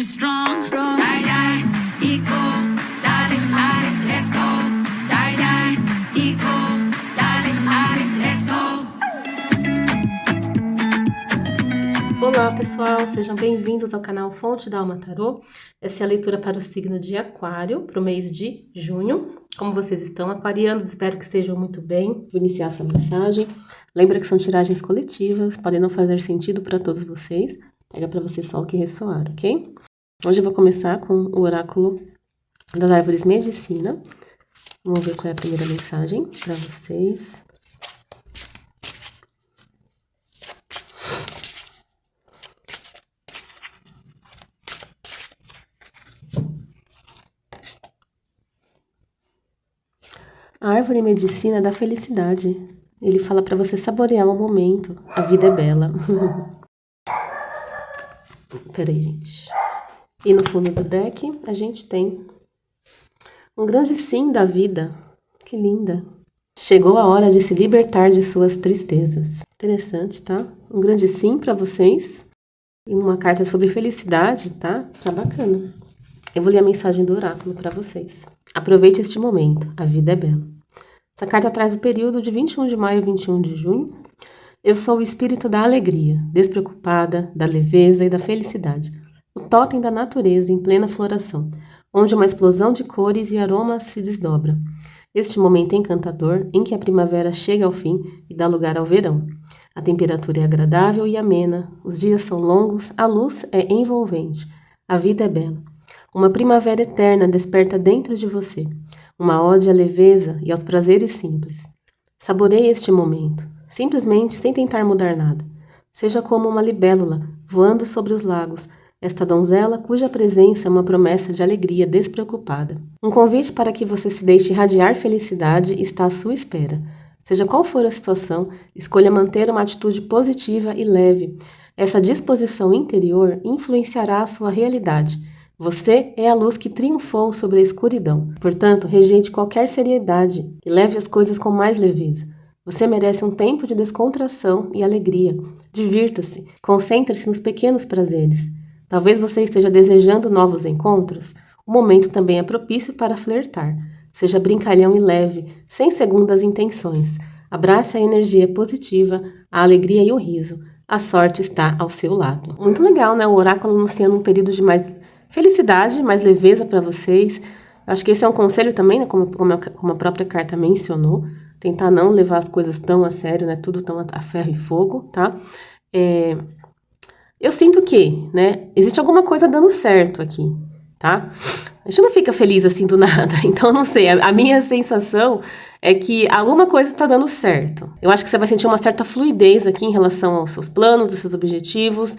you strong. Die, die, eco, darling, darling, let's go. Die, die, eco, darling, darling, let's go. Olá pessoal, sejam bem-vindos ao canal Fonte da Alma Tarô. Essa é a leitura para o signo de Aquário, para o mês de junho. Como vocês estão, aquarianos? Espero que estejam muito bem. Vou iniciar essa mensagem. Lembra que são tiragens coletivas, podem não fazer sentido para todos vocês. Pega para você só o que ressoar, ok? Hoje eu vou começar com o oráculo das árvores medicina. Vamos ver qual é a primeira mensagem para vocês. A árvore medicina da felicidade. Ele fala para você saborear o momento. A vida é bela. Peraí, gente. E no fundo do deck, a gente tem um grande sim da vida. Que linda. Chegou a hora de se libertar de suas tristezas. Interessante, tá? Um grande sim para vocês. E uma carta sobre felicidade, tá? Tá bacana. Eu vou ler a mensagem do oráculo para vocês. Aproveite este momento. A vida é bela. Essa carta traz o período de 21 de maio a 21 de junho. Eu sou o espírito da alegria, despreocupada, da leveza e da felicidade. O totem da natureza em plena floração, onde uma explosão de cores e aromas se desdobra. Este momento encantador em que a primavera chega ao fim e dá lugar ao verão. A temperatura é agradável e amena, os dias são longos, a luz é envolvente. A vida é bela. Uma primavera eterna desperta dentro de você. Uma ode à leveza e aos prazeres simples. Saboreie este momento, simplesmente sem tentar mudar nada. Seja como uma libélula voando sobre os lagos, esta donzela cuja presença é uma promessa de alegria despreocupada. Um convite para que você se deixe irradiar felicidade está à sua espera. Seja qual for a situação, escolha manter uma atitude positiva e leve. Essa disposição interior influenciará a sua realidade. Você é a luz que triunfou sobre a escuridão. Portanto, rejeite qualquer seriedade e leve as coisas com mais leveza. Você merece um tempo de descontração e alegria. Divirta-se, concentre-se nos pequenos prazeres. Talvez você esteja desejando novos encontros. O momento também é propício para flertar. Seja brincalhão e leve, sem segundas intenções. Abrace a energia positiva, a alegria e o riso. A sorte está ao seu lado. Muito legal, né? O oráculo anunciando um período de mais felicidade, mais leveza para vocês. Acho que esse é um conselho também, né? Como a própria carta mencionou. Tentar não levar as coisas tão a sério, né? Tudo tão a ferro e fogo, tá? Eu sinto que, né? Existe alguma coisa dando certo aqui, tá? A gente não fica feliz assim do nada. Então, eu não sei. A minha sensação é que alguma coisa está dando certo. Eu acho que você vai sentir uma certa fluidez aqui em relação aos seus planos, aos seus objetivos.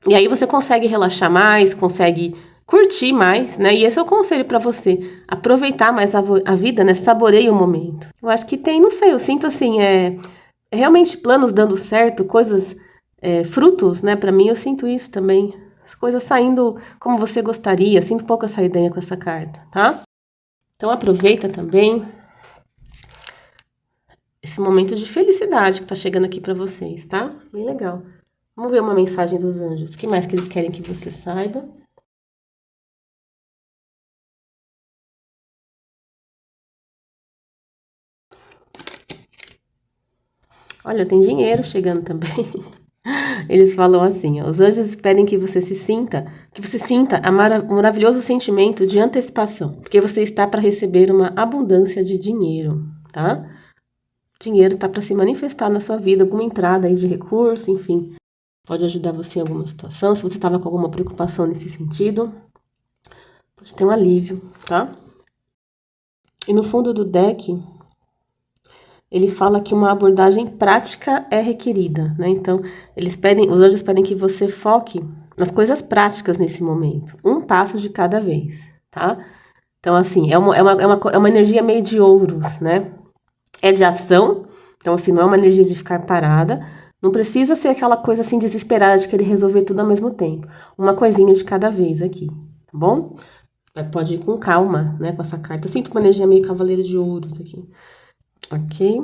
E aí você consegue relaxar mais, consegue curtir mais, né? E esse é o conselho para você. Aproveitar mais a vida, né? Saboreie o momento. Eu acho que tem, não sei, eu sinto assim, realmente planos dando certo, coisas, frutos, né? Para mim, eu sinto isso também. As coisas saindo como você gostaria. Sinto um pouco essa ideia com essa carta, tá? Então, aproveita também esse momento de felicidade que tá chegando aqui para vocês, tá? Bem legal. Vamos ver uma mensagem dos anjos. O que mais que eles querem que você saiba? Olha, tem dinheiro chegando também. Eles falam assim, ó, os anjos pedem que você sinta o maravilhoso sentimento de antecipação, porque você está para receber uma abundância de dinheiro, tá? Dinheiro tá para se manifestar na sua vida, alguma entrada aí de recurso, enfim. Pode ajudar você em alguma situação, se você estava com alguma preocupação nesse sentido, pode ter um alívio, tá? E no fundo do deck, ele fala que uma abordagem prática é requerida, né? Então, os anjos pedem que você foque nas coisas práticas nesse momento, um passo de cada vez, tá? Então, assim, é uma energia meio de ouros, né? É de ação, então, assim, não é uma energia de ficar parada, não precisa ser aquela coisa, assim, desesperada de querer resolver tudo ao mesmo tempo. Uma coisinha de cada vez aqui, tá bom? Pode ir com calma, né, com essa carta. Eu sinto uma energia meio cavaleiro de ouros aqui. Ok.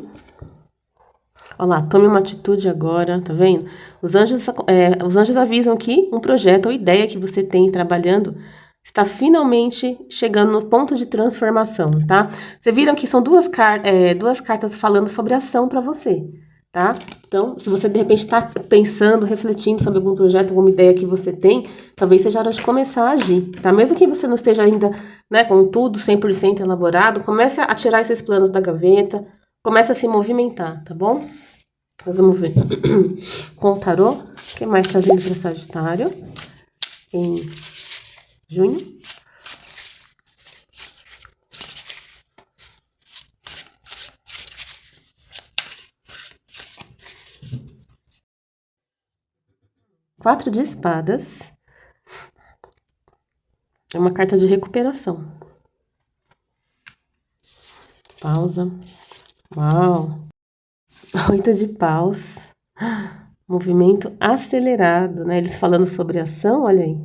Olha lá, tome uma atitude agora, tá vendo? Os anjos avisam que um projeto ou ideia que você tem trabalhando está finalmente chegando no ponto de transformação, tá? Vocês viram que são duas cartas falando sobre ação para você, tá? Então, se você de repente está pensando, refletindo sobre algum projeto, alguma ideia que você tem, talvez seja hora de começar a agir, tá? Mesmo que você não esteja ainda, né, com tudo 100% elaborado, comece a tirar esses planos da gaveta, comece a se movimentar, tá bom? Nós vamos ver com o tarô, o que mais está vindo para Sagitário em junho. Quatro de espadas. É uma carta de recuperação. Pausa. Uau! 8 de paus. Movimento acelerado, né? Eles falando sobre ação, olha aí.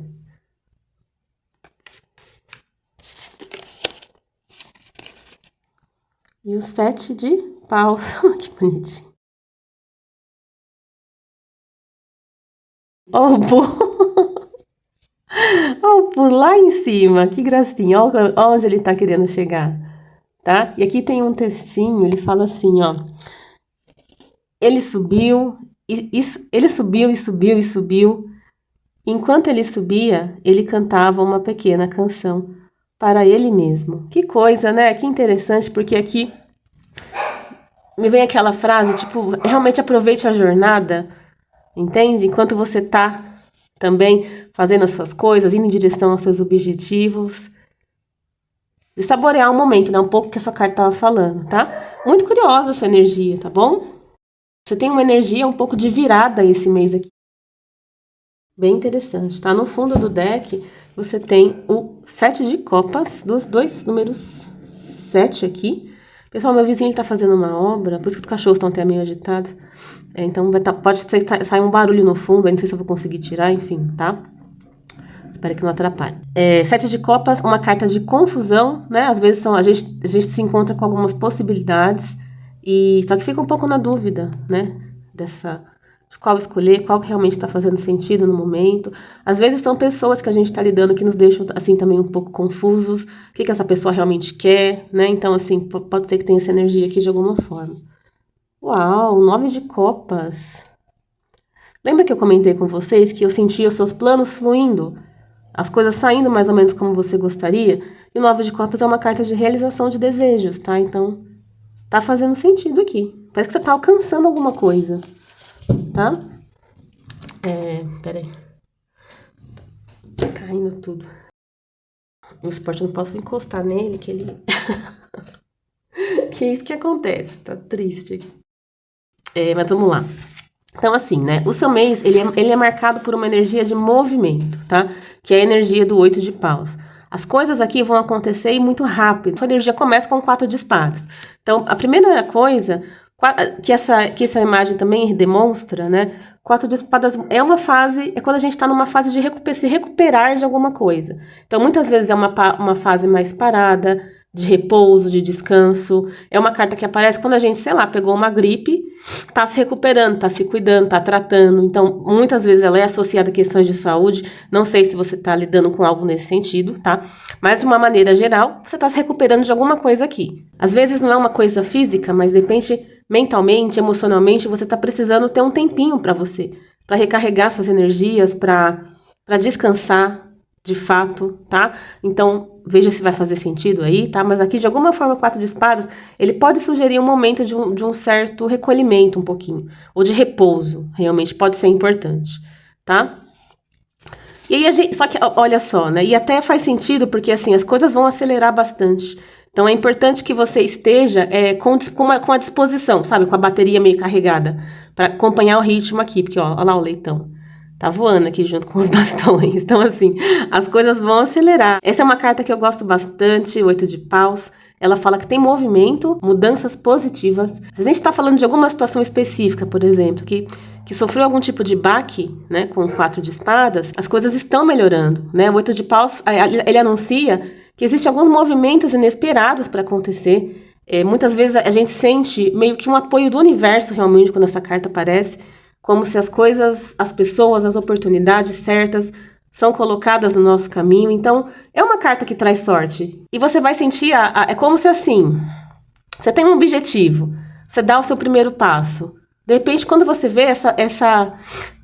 E o 7 de paus. Que bonitinho. Ó, o burro. Ó, o burro lá em cima. Que gracinha. Ó, onde ele tá querendo chegar. Tá? E aqui tem um textinho, ele fala assim, ó. Ele subiu, ele subiu e subiu e subiu. Enquanto ele subia, ele cantava uma pequena canção para ele mesmo. Que coisa, né? Que interessante, porque aqui me vem aquela frase, tipo, realmente aproveite a jornada, entende? Enquanto você tá também fazendo as suas coisas, indo em direção aos seus objetivos. E saborear o momento, né? Um pouco que essa carta tava falando, tá? Muito curiosa essa energia, tá bom? Você tem uma energia um pouco de virada esse mês aqui. Bem interessante, tá? No fundo do deck, você tem o 7 de copas, dos dois números 7 aqui. Pessoal, meu vizinho ele tá fazendo uma obra, por isso que os cachorros estão até meio agitados. Então, pode sair um barulho no fundo, aí não sei se eu vou conseguir tirar, enfim, tá? Espero que não atrapalhe. 7 de copas, uma carta de confusão, né? Às vezes a gente se encontra com algumas possibilidades, só que fica um pouco na dúvida, né? De qual escolher, qual que realmente está fazendo sentido no momento. Às vezes são pessoas que a gente está lidando que nos deixam, assim, também um pouco confusos. O que essa pessoa realmente quer, né? Então, assim, pode ser que tenha essa energia aqui de alguma forma. Uau, 9 de copas. Lembra que eu comentei com vocês que eu sentia os seus planos fluindo? As coisas saindo mais ou menos como você gostaria? E o 9 de copas é uma carta de realização de desejos, tá? Então, tá fazendo sentido aqui. Parece que você tá alcançando alguma coisa. Tá? Peraí. Tá caindo tudo. O esporte eu não posso encostar nele, que ele... que é isso que acontece, tá triste aqui. Mas vamos lá. Então, assim, né? O seu mês, ele é marcado por uma energia de movimento, tá? Que é a energia do 8 de paus. As coisas aqui vão acontecer muito rápido. Sua energia começa com 4 de espadas. Então, a primeira coisa que essa imagem também demonstra, né? 4 de espadas é uma fase, é quando a gente está numa fase de se recuperar de alguma coisa. Então, muitas vezes é uma fase mais parada, de repouso, de descanso. É uma carta que aparece quando a gente, sei lá, pegou uma gripe, tá se recuperando, tá se cuidando, tá tratando. Então, muitas vezes ela é associada a questões de saúde. Não sei se você tá lidando com algo nesse sentido, tá? Mas, de uma maneira geral, você tá se recuperando de alguma coisa aqui. Às vezes não é uma coisa física, mas de repente, mentalmente, emocionalmente, você tá precisando ter um tempinho para você, para recarregar suas energias, para descansar de fato, tá? Então, veja se vai fazer sentido aí, tá? Mas aqui, de alguma forma, o 4 de espadas, ele pode sugerir um momento de um certo recolhimento um pouquinho, ou de repouso, realmente pode ser importante, tá? E aí, só que, olha só, né? E até faz sentido, porque, assim, as coisas vão acelerar bastante. Então, é importante que você esteja com a disposição, sabe? Com a bateria meio carregada, para acompanhar o ritmo aqui, porque, ó, olha lá o leitão. Tá voando aqui junto com os bastões. Então, assim, as coisas vão acelerar. Essa é uma carta que eu gosto bastante, 8 de paus. Ela fala que tem movimento, mudanças positivas. Se a gente está falando de alguma situação específica, por exemplo, que sofreu algum tipo de baque, né, com o 4 de espadas, as coisas estão melhorando, né? O 8 de paus, ele anuncia que existem alguns movimentos inesperados para acontecer. Muitas vezes a gente sente meio que um apoio do universo realmente quando essa carta aparece, como se as coisas, as pessoas, as oportunidades certas são colocadas no nosso caminho. Então, é uma carta que traz sorte. E você vai sentir, é como se assim, você tem um objetivo, você dá o seu primeiro passo. De repente, quando você vê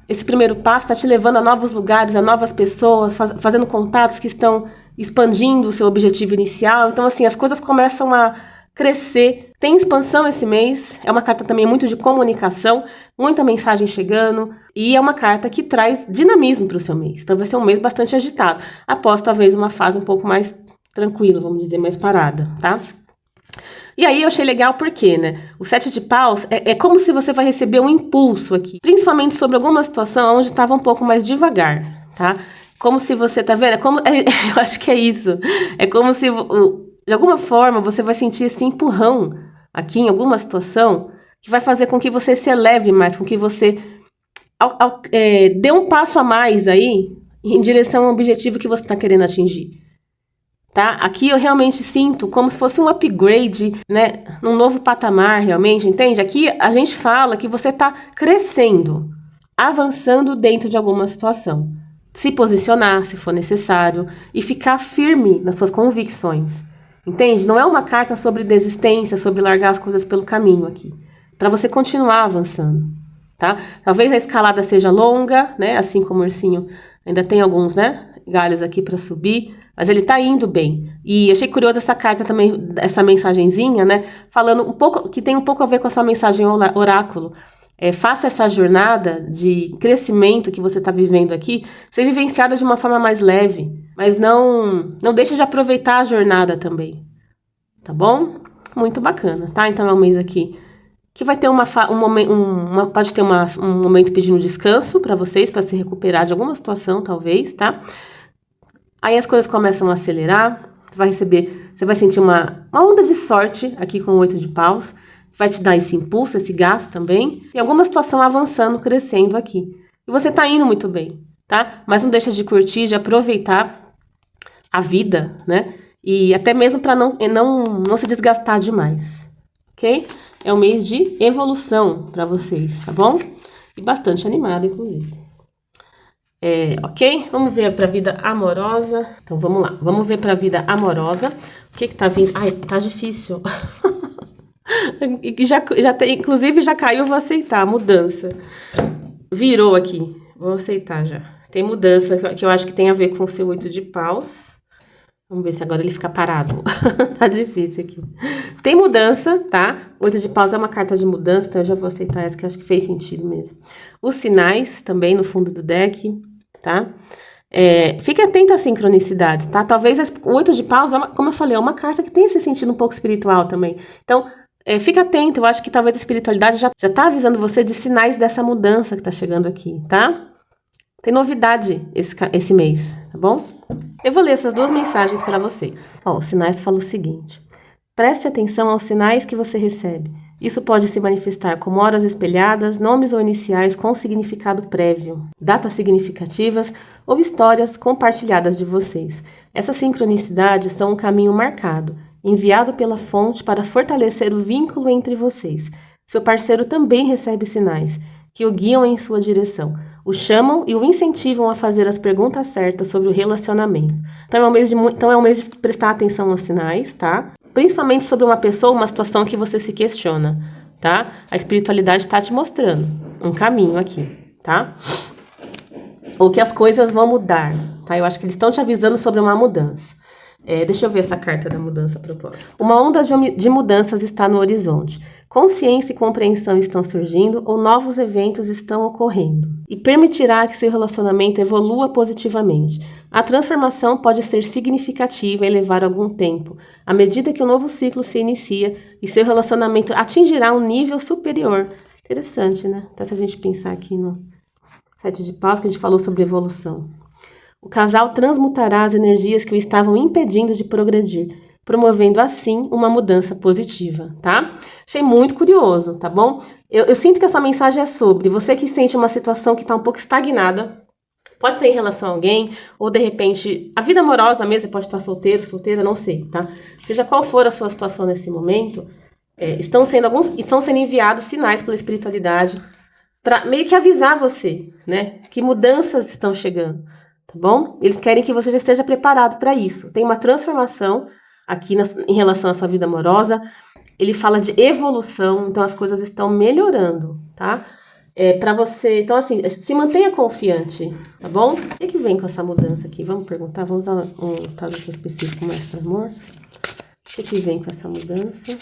esse primeiro passo está te levando a novos lugares, a novas pessoas, fazendo contatos que estão expandindo o seu objetivo inicial. Então, assim, as coisas começam a crescer. Tem expansão esse mês. É uma carta também muito de comunicação, muita mensagem chegando. E é uma carta que traz dinamismo para o seu mês. Então, vai ser um mês bastante agitado. Após, talvez, uma fase um pouco mais tranquila, vamos dizer, mais parada, tá? E aí eu achei legal porque, né, o 7 de paus é como se você vai receber um impulso aqui, principalmente sobre alguma situação onde estava um pouco mais devagar, tá? Como se você, tá vendo? Eu acho que é isso. É como se, de alguma forma, você vai sentir esse empurrão aqui em alguma situação que vai fazer com que você se eleve mais, com que você dê um passo a mais aí em direção ao objetivo que você está querendo atingir. Tá? Aqui eu realmente sinto como se fosse um upgrade, né? Num novo patamar, realmente, entende? Aqui a gente fala que você está crescendo, avançando dentro de alguma situação. Se posicionar, se for necessário, e ficar firme nas suas convicções. Entende? Não é uma carta sobre desistência, sobre largar as coisas pelo caminho aqui. Para você continuar avançando, tá? Talvez a escalada seja longa, né? Assim como o ursinho ainda tem alguns, né? Galhos aqui para subir, mas ele tá indo bem. E achei curiosa essa carta também, essa mensagenzinha, né? Falando um pouco, que tem um pouco a ver com essa mensagem oráculo. Faça essa jornada de crescimento que você está vivendo aqui ser vivenciada de uma forma mais leve, mas não deixe de aproveitar a jornada também, tá bom? Muito bacana, tá? Então é um mês aqui que vai ter pode ter um momento pedindo descanso para vocês, para se recuperar de alguma situação, talvez, tá? Aí as coisas começam a acelerar, você vai sentir uma onda de sorte aqui com o 8 de paus, vai te dar esse impulso, esse gás também, e alguma situação avançando, crescendo aqui. E você tá indo muito bem, tá? Mas não deixa de curtir, de aproveitar a vida, né? E até mesmo para não se desgastar demais, ok? É um mês de evolução para vocês, tá bom? E bastante animado, inclusive. Ok? Vamos ver para a vida amorosa. Então, vamos lá. Vamos ver para a vida amorosa. O que tá vindo? Ai, tá difícil. Inclusive, já caiu, vou aceitar. Mudança. Virou aqui. Vou aceitar já. Tem mudança que eu acho que tem a ver com o seu 8 de paus. Vamos ver se agora ele fica parado. Tá difícil aqui. Tem mudança, tá? 8 de paus é uma carta de mudança, então eu já vou aceitar essa, que eu acho que fez sentido mesmo. Os sinais também no fundo do deck, tá? Fique atento às sincronicidades, tá? Talvez o 8 de paus, como eu falei, é uma carta que tem esse sentido um pouco espiritual também. Então, fica atento, eu acho que talvez a espiritualidade já tá avisando você de sinais dessa mudança que tá chegando aqui, tá? Tem novidade esse mês, tá bom? Eu vou ler essas duas mensagens para vocês. Os sinais falam o seguinte: preste atenção aos sinais que você recebe. Isso pode se manifestar como horas espelhadas, nomes ou iniciais com significado prévio, datas significativas ou histórias compartilhadas de vocês. Essas sincronicidades são um caminho marcado, enviado pela fonte para fortalecer o vínculo entre vocês. Seu parceiro também recebe sinais que o guiam em sua direção, o chamam e o incentivam a fazer as perguntas certas sobre o relacionamento. Então é um mês de prestar atenção aos sinais, tá? Principalmente sobre uma pessoa, uma situação que você se questiona, tá? A espiritualidade está te mostrando um caminho aqui, tá? Ou que as coisas vão mudar, tá? Eu acho que eles estão te avisando sobre uma mudança. Deixa eu ver essa carta da mudança proposta. Uma onda de mudanças está no horizonte. Consciência e compreensão estão surgindo ou novos eventos estão ocorrendo. E permitirá que seu relacionamento evolua positivamente. A transformação pode ser significativa e levar algum tempo, à medida que o novo ciclo se inicia e seu relacionamento atingirá um nível superior. Interessante, né? Até se a gente pensar aqui no 7 de paus, que a gente falou sobre evolução. O casal transmutará as energias que o estavam impedindo de progredir, promovendo assim uma mudança positiva, tá? Achei muito curioso, tá bom? Eu sinto que essa mensagem é sobre você que sente uma situação que está um pouco estagnada, Pode ser em relação a alguém, ou de repente, a vida amorosa mesmo, você pode estar solteiro, solteira, não sei, tá? Seja qual for a sua situação nesse momento, estão sendo enviados sinais pela espiritualidade para meio que avisar você, né? Que mudanças estão chegando, tá bom? Eles querem que você já esteja preparado para isso. Tem uma transformação aqui em relação à sua vida amorosa. Ele fala de evolução, então as coisas estão melhorando, tá? Para você, então assim, se mantenha confiante, tá bom? O que vem com essa mudança aqui? Vamos perguntar, vamos usar um tarot específico mais para amor. O que vem com essa mudança?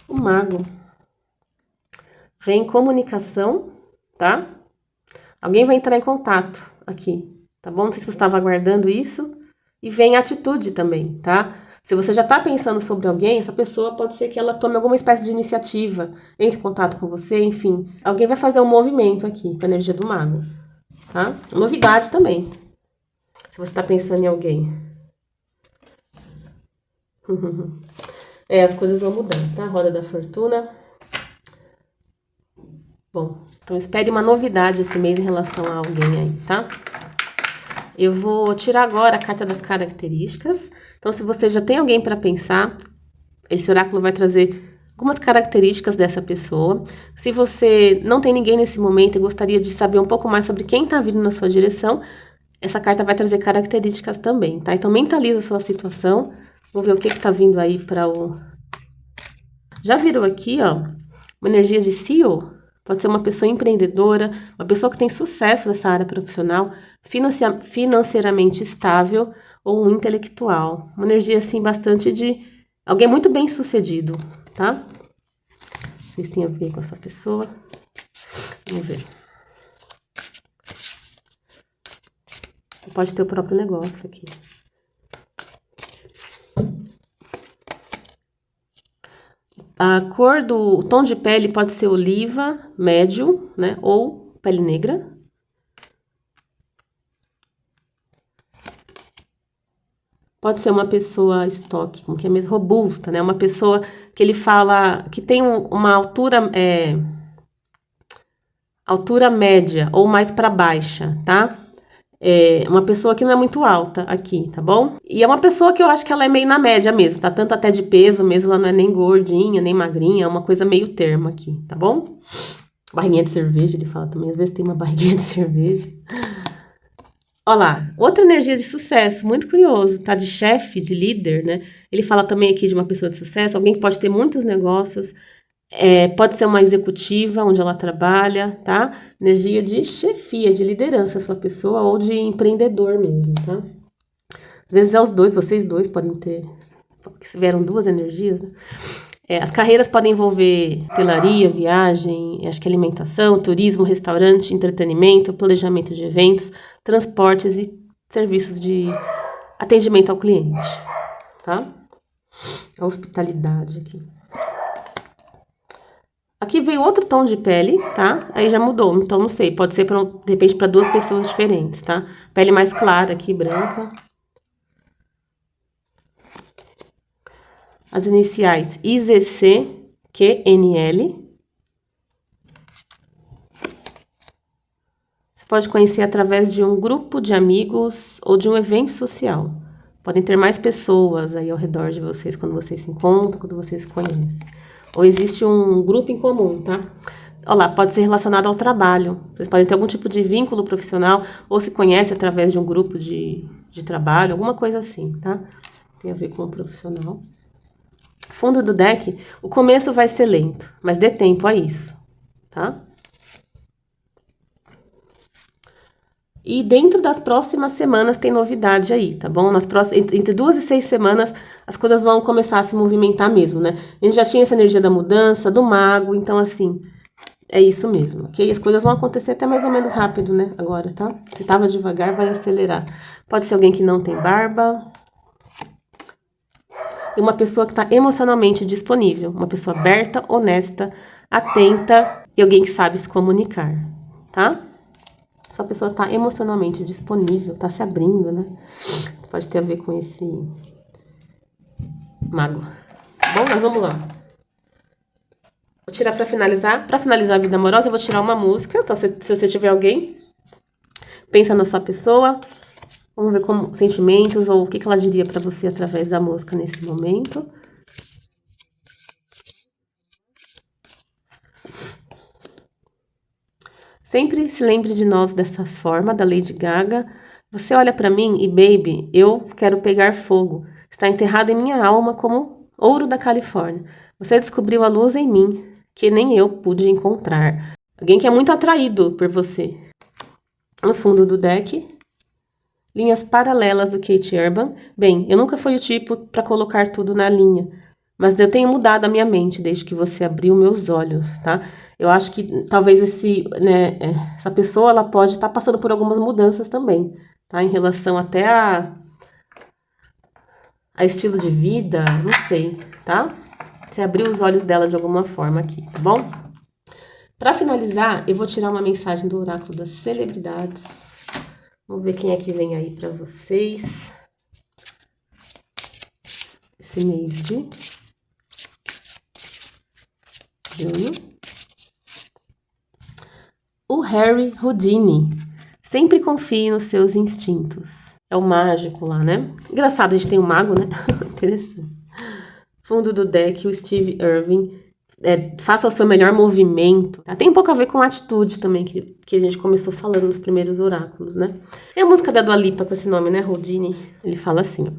O mago. Vem comunicação, tá? Alguém vai entrar em contato aqui, tá bom? Não sei se você estava aguardando isso. E vem atitude também, tá? Se você já está pensando sobre alguém, essa pessoa pode ser que ela tome alguma espécie de iniciativa, entre em contato com você, enfim. Alguém vai fazer um movimento aqui, com a energia do mago, tá? Novidade também. Se você está pensando em alguém. As coisas vão mudando, tá? Roda da fortuna. Bom, então espere uma novidade esse mês em relação a alguém aí, tá? Eu vou tirar agora a carta das características. Então, se você já tem alguém para pensar, esse oráculo vai trazer algumas características dessa pessoa. Se você não tem ninguém nesse momento e gostaria de saber um pouco mais sobre quem está vindo na sua direção, essa carta vai trazer características também, tá? Então, mentaliza a sua situação. Vamos ver o que está vindo aí para o... Já viram aqui, ó, uma energia de CEO? Pode ser uma pessoa empreendedora, uma pessoa que tem sucesso nessa área profissional, financeiramente estável ou um intelectual. Uma energia, assim, bastante de alguém muito bem sucedido, tá? Vocês têm a ver com essa pessoa? Vamos ver. Pode ter o próprio negócio aqui. A cor o tom de pele pode ser oliva, médio, né? Ou pele negra. Pode ser uma pessoa estoque, como que é mesmo, robusta, né? Uma pessoa que ele fala que tem uma altura média ou mais para baixa, tá? Uma pessoa que não é muito alta aqui, tá bom? E é uma pessoa que eu acho que ela é meio na média mesmo, tá? Tanto até de peso mesmo, ela não é nem gordinha, nem magrinha, é uma coisa meio termo aqui, tá bom? Barriguinha de cerveja, ele fala também, às vezes tem uma barriguinha de cerveja. Olha lá, outra energia de sucesso, muito curioso, tá? De chefe, de líder, né? Ele fala também aqui de uma pessoa de sucesso, alguém que pode ter muitos negócios, pode ser uma executiva onde ela trabalha, tá? Energia de chefia, de liderança, sua pessoa, ou de empreendedor mesmo, tá? Às vezes é os dois, vocês dois podem ter, porque vieram duas energias, né? As carreiras podem envolver hotelaria, viagem, acho que alimentação, turismo, restaurante, entretenimento, planejamento de eventos, transportes e serviços de atendimento ao cliente, tá? A hospitalidade aqui. Aqui veio outro tom de pele, tá? Aí já mudou, então não sei, pode ser, de repente, para duas pessoas diferentes, tá? Pele mais clara aqui, branca. As iniciais IZCQNL. Você pode conhecer através de um grupo de amigos ou de um evento social. Podem ter mais pessoas aí ao redor de vocês quando vocês se encontram, quando vocês se conhecem. Ou existe um grupo em comum, tá? Olha lá, pode ser relacionado ao trabalho. Vocês podem ter algum tipo de vínculo profissional ou se conhece através de um grupo de trabalho, alguma coisa assim, tá? Tem a ver com o profissional. Fundo do deck, o começo vai ser lento, mas dê tempo a isso, tá? E dentro das próximas semanas tem novidade aí, tá bom? Entre 2 e 6 semanas as coisas vão começar a se movimentar mesmo, né? A gente já tinha essa energia da mudança, do mago, então assim, é isso mesmo, ok? As coisas vão acontecer até mais ou menos rápido, né? Agora, tá? Se tava devagar, vai acelerar. Pode ser alguém que não tem barba. E uma pessoa que está emocionalmente disponível. Uma pessoa aberta, honesta, atenta e alguém que sabe se comunicar, tá? Sua pessoa está emocionalmente disponível, está se abrindo, né? Pode ter a ver com esse mago. Bom, mas vamos lá. Vou tirar pra finalizar. Pra finalizar a vida amorosa, eu vou tirar uma música. Então, se você tiver alguém, pensa na sua pessoa. Vamos ver como sentimentos ou o que ela diria pra você através da música nesse momento. Sempre se lembre de nós dessa forma, da Lady Gaga. Você olha pra mim e, baby, eu quero pegar fogo. Está enterrado em minha alma como ouro da Califórnia. Você descobriu a luz em mim, que nem eu pude encontrar. Alguém que é muito atraído por você. No fundo do deck, linhas paralelas do Kate Urban. Bem, eu nunca fui o tipo para colocar tudo na linha, mas eu tenho mudado a minha mente desde que você abriu meus olhos, tá? Eu acho que talvez essa pessoa ela pode estar passando por algumas mudanças também, tá? Em relação até a estilo de vida, não sei, tá? Você abriu os olhos dela de alguma forma aqui, tá bom? Para finalizar, eu vou tirar uma mensagem do Oráculo das Celebridades. Vamos ver quem é que vem aí para vocês. Esse mês de junho. O Harry Houdini. Sempre confie nos seus instintos. É o mágico lá, né? Engraçado, a gente tem um mago, né? Interessante. Fundo do deck, o Steve Irwin. Faça o seu melhor movimento. Tá? Tem um pouco a ver com atitude também, que a gente começou falando nos primeiros oráculos, né? É a música da Dua Lipa com esse nome, né? Houdini. Ele fala assim, ó.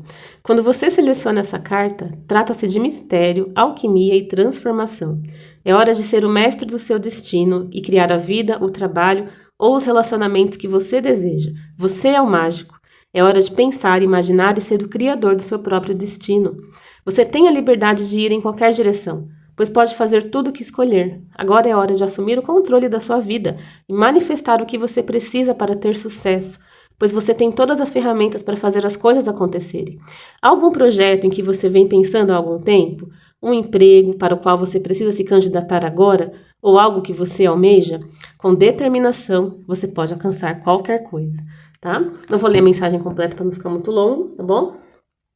Quando você seleciona essa carta, trata-se de mistério, alquimia e transformação. É hora de ser o mestre do seu destino e criar a vida, o trabalho ou os relacionamentos que você deseja. Você é o mágico. É hora de pensar, imaginar e ser o criador do seu próprio destino. Você tem a liberdade de ir em qualquer direção, pois pode fazer tudo o que escolher. Agora é hora de assumir o controle da sua vida e manifestar o que você precisa para ter sucesso, pois você tem todas as ferramentas para fazer as coisas acontecerem. Há algum projeto em que você vem pensando há algum tempo? Um emprego para o qual você precisa se candidatar agora? Ou algo que você almeja? Com determinação, você pode alcançar qualquer coisa, tá? Não vou ler a mensagem completa para não ficar muito longo, tá bom?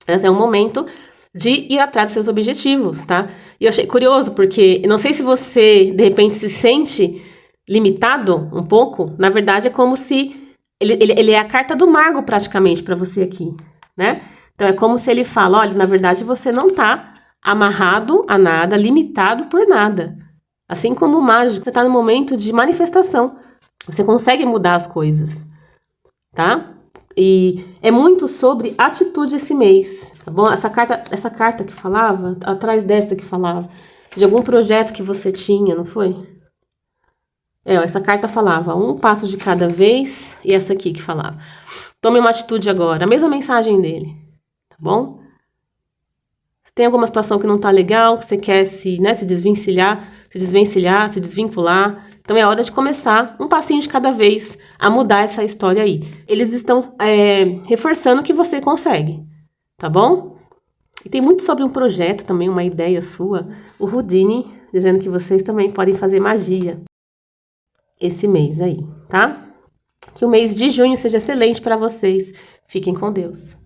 Esse é um momento de ir atrás dos seus objetivos, tá? E eu achei curioso, porque não sei se você, de repente, se sente limitado um pouco. Na verdade, é como se ele é a carta do mago, praticamente, para você aqui, né? Então, é como se ele fala, olha, na verdade, você não tá amarrado a nada, limitado por nada. Assim como o mágico, você tá no momento de manifestação. Você consegue mudar as coisas, tá? E é muito sobre atitude esse mês, tá bom? Essa carta que falava, atrás dessa que falava, de algum projeto que você tinha, não foi? Essa carta falava um passo de cada vez, e essa aqui que falava, tome uma atitude agora, a mesma mensagem dele, tá bom? Se tem alguma situação que não tá legal, que você quer se desvencilhar, se desvincular, então é hora de começar um passinho de cada vez a mudar essa história aí. Eles estão reforçando que você consegue, tá bom? E tem muito sobre um projeto também, uma ideia sua. O Houdini dizendo que vocês também podem fazer magia esse mês aí, tá? Que o mês de junho seja excelente para vocês. Fiquem com Deus.